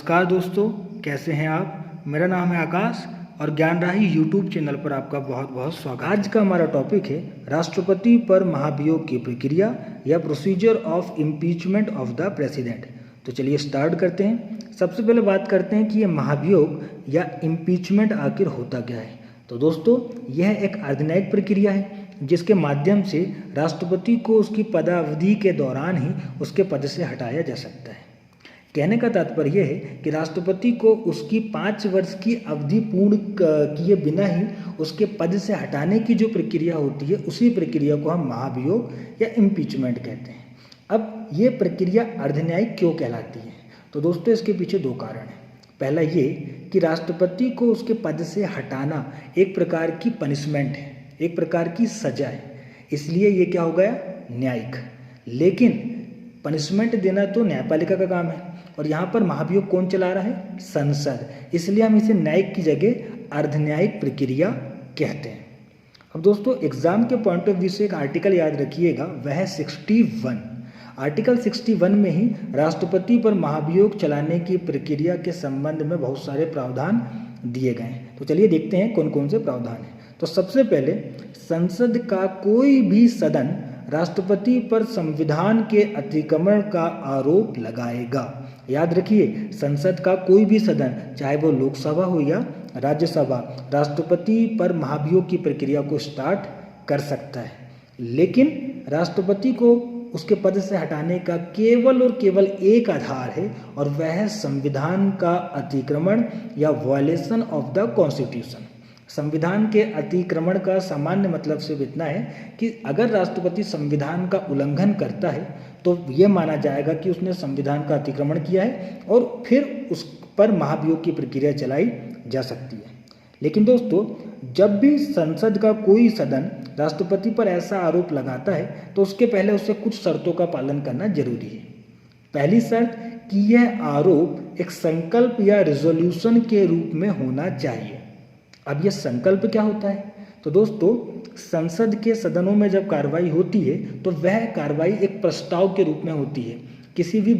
नमस्कार दोस्तों, कैसे हैं आप। मेरा नाम है आकाश और ज्ञान राही यूट्यूब चैनल पर आपका बहुत बहुत स्वागत। आज का हमारा टॉपिक है राष्ट्रपति पर महाभियोग की प्रक्रिया या procedure of impeachment of the president. तो चलिए स्टार्ट करते हैं। सबसे पहले बात करते हैं कि ये महाभियोग या इम्पीचमेंट आखिर होता क्या है। तो दोस्तों, यह एक अर्धन्यायिक प्रक्रिया है जिसके माध्यम से राष्ट्रपति को उसकी पदावधि के दौरान ही उसके पद से हटाया जा सकता है। कहने का तात्पर्य है कि राष्ट्रपति को उसकी 5 वर्ष की अवधि पूर्ण किए बिना ही उसके पद से हटाने की जो प्रक्रिया होती है, उसी प्रक्रिया को हम महाभियोग या इम्पीचमेंट कहते हैं। अब ये प्रक्रिया अर्धन्यायिक क्यों कहलाती है? तो दोस्तों, इसके पीछे 2 कारण हैं। पहला ये कि राष्ट्रपति को उसके पद से हटाना एक प्रकार की पनिशमेंट है, एक प्रकार की सजा है, इसलिए ये क्या हो गया, न्यायिक। लेकिन पनिशमेंट देना तो न्यायपालिका का काम है और यहाँ पर महाभियोग कौन चला रहा है, संसद, इसलिए हम इसे न्यायिक की जगह अर्धन्यायिक प्रक्रिया कहते हैं। अब दोस्तों, एग्जाम के पॉइंट ऑफ व्यू से एक आर्टिकल याद रखिएगा, वह है 61। आर्टिकल 61 में ही राष्ट्रपति पर महाभियोग चलाने की प्रक्रिया के संबंध में बहुत सारे प्रावधान दिए गए हैं। तो चलिए देखते हैं कौन कौन से प्रावधान हैं। तो सबसे पहले, संसद का कोई भी सदन राष्ट्रपति पर संविधान के अतिक्रमण का आरोप लगाएगा। याद रखिए, संसद का कोई भी सदन, चाहे वो लोकसभा हो या राज्यसभा, राष्ट्रपति पर महाभियोग की प्रक्रिया को स्टार्ट कर सकता है। लेकिन राष्ट्रपति को उसके पद से हटाने का केवल और केवल एक आधार है और वह है संविधान का अतिक्रमण या वायलेशन ऑफ द कॉन्स्टिट्यूशन। संविधान के अतिक्रमण का सामान्य मतलब सिर्फ इतना है कि अगर राष्ट्रपति संविधान का उल्लंघन करता है तो यह माना जाएगा कि उसने संविधान का अतिक्रमण किया है और फिर उस पर महाभियोग की प्रक्रिया चलाई जा सकती है। लेकिन दोस्तों, जब भी संसद का कोई सदन राष्ट्रपति पर ऐसा आरोप लगाता है तो उसके पहले उससे कुछ शर्तों का पालन करना जरूरी है। पहली शर्त कि यह आरोप एक संकल्प या रिजोल्यूशन के रूप में होना चाहिए। अब यह संकल्प क्या होता है? तो दोस्तों, संसद के सदनों में जब कार्रवाई होती है तो वह कार्रवाई एक प्रस्ताव के रूप में होती है। किसी भी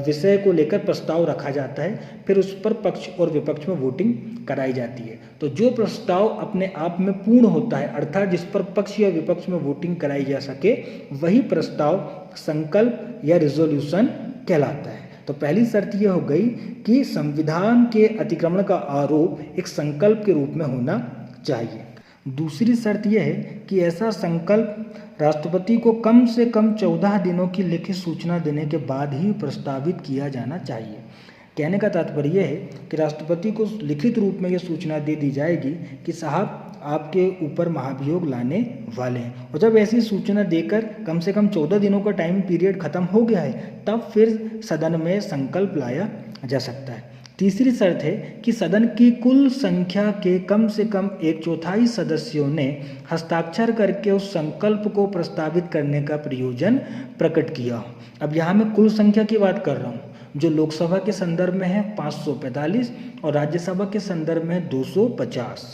विषय को लेकर प्रस्ताव रखा जाता है, फिर उस पर पक्ष और विपक्ष में वोटिंग कराई जाती है। तो जो प्रस्ताव अपने आप में पूर्ण होता है, अर्थात जिस पर पक्ष या विपक्ष में वोटिंग कराई जा सके, वही प्रस्ताव संकल्प या रिजोल्यूशन कहलाता है। तो पहली शर्त यह हो गई कि संविधान के अतिक्रमण का आरोप एक संकल्प के रूप में होना चाहिए। दूसरी शर्त यह है कि ऐसा संकल्प राष्ट्रपति को कम से कम 14 दिनों की लिखित सूचना देने के बाद ही प्रस्तावित किया जाना चाहिए। कहने का तात्पर्य है कि राष्ट्रपति को लिखित रूप में यह सूचना दे दी जाएगी कि साहब, आपके ऊपर महाभियोग लाने वाले हैं, और जब ऐसी सूचना देकर कम से कम 14 दिनों का टाइम पीरियड खत्म हो गया है, तब फिर सदन में संकल्प लाया जा सकता है। तीसरी शर्त है कि सदन की कुल संख्या के कम से कम 1/4 सदस्यों ने हस्ताक्षर करके उस संकल्प को प्रस्तावित करने का प्रयोजन प्रकट किया हो। अब यहाँ मैं कुल संख्या की बात कर रहा हूँ, जो लोकसभा के संदर्भ में है 545 और राज्यसभा के संदर्भ में 250।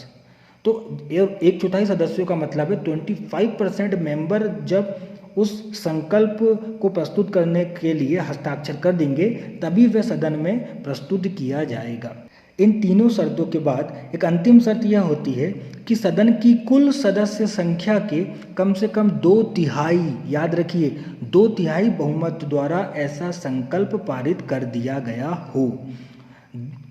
तो 1/4 सदस्यों का मतलब है 25% मेंबर जब उस संकल्प को प्रस्तुत करने के लिए हस्ताक्षर कर देंगे, तभी वह सदन में प्रस्तुत किया जाएगा। इन तीनों शर्तों के बाद एक अंतिम शर्त यह होती है कि सदन की कुल सदस्य संख्या के कम से कम 2/3, याद रखिए 2/3 बहुमत द्वारा ऐसा संकल्प पारित कर दिया गया हो।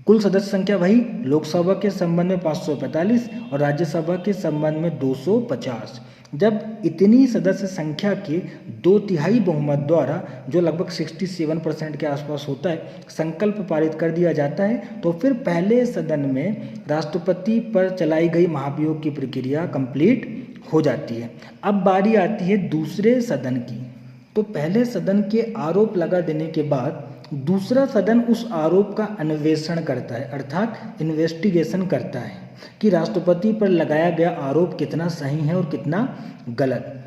कुल सदस्य संख्या वही लोकसभा के संबंध में 545 और राज्यसभा के संबंध में 250। जब इतनी सदस्य संख्या के 2/3 बहुमत द्वारा, जो लगभग 67% के आसपास होता है, संकल्प पारित कर दिया जाता है, तो फिर पहले सदन में राष्ट्रपति पर चलाई गई महाभियोग की प्रक्रिया कंप्लीट हो जाती है। अब बारी आती है दूसरे सदन की। तो पहले सदन के आरोप लगा देने के बाद दूसरा सदन उस आरोप का अन्वेषण करता है, अर्थात इन्वेस्टिगेशन करता है कि राष्ट्रपति पर लगाया गया आरोप कितना सही है और कितना गलत।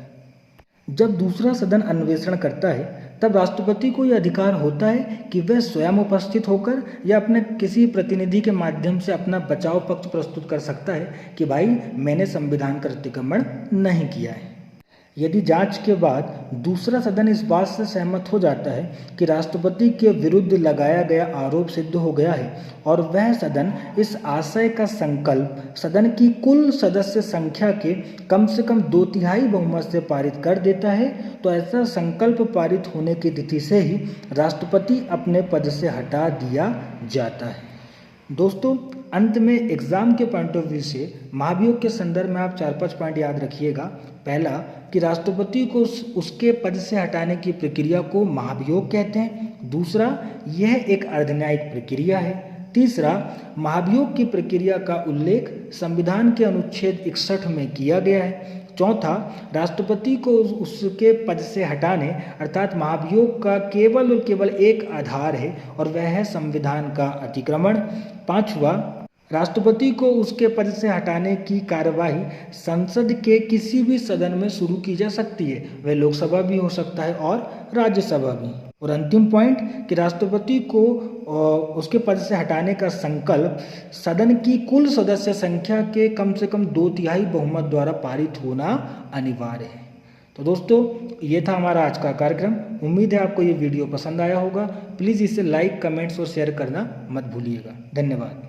जब दूसरा सदन अन्वेषण करता है, तब राष्ट्रपति को यह अधिकार होता है कि वह स्वयं उपस्थित होकर या अपने किसी प्रतिनिधि के माध्यम से अपना बचाव पक्ष प्रस्तुत कर सकता है कि भाई, मैंने संविधान का अतिक्रमण नहीं किया है। यदि जांच के बाद दूसरा सदन इस बात से सहमत हो जाता है कि राष्ट्रपति के विरुद्ध लगाया गया आरोप सिद्ध हो गया है और वह सदन इस आशय का संकल्प सदन की कुल सदस्य संख्या के कम से कम 2/3 बहुमत से पारित कर देता है, तो ऐसा संकल्प पारित होने की तिथि से ही राष्ट्रपति अपने पद से हटा दिया जाता है। दोस्तों, अंत में एग्जाम के पॉइंट ऑफ व्यू से महाभियोग के संदर्भ में आप 4-5 पॉइंट याद रखिएगा। पहला कि राष्ट्रपति को उसके पद से हटाने की प्रक्रिया को महाभियोग कहते हैं। दूसरा, यह एक अर्धन्यायिक प्रक्रिया है। तीसरा, महाभियोग की प्रक्रिया का उल्लेख संविधान के अनुच्छेद 61 में किया गया है। चौथा, राष्ट्रपति को उसके पद से हटाने अर्थात महाभियोग का केवल और केवल एक आधार है और वह है संविधान का अतिक्रमण। पांचवा, राष्ट्रपति को उसके पद से हटाने की कार्यवाही संसद के किसी भी सदन में शुरू की जा सकती है, वह लोकसभा भी हो सकता है और राज्यसभा भी। और अंतिम पॉइंट कि राष्ट्रपति को उसके पद से हटाने का संकल्प सदन की कुल सदस्य संख्या के कम से कम 2/3 बहुमत द्वारा पारित होना अनिवार्य है। तो दोस्तों, ये था हमारा आज का कार्यक्रम। उम्मीद है आपको ये वीडियो पसंद आया होगा। प्लीज़ इसे लाइक, कमेंट्स और शेयर करना मत भूलिएगा। धन्यवाद।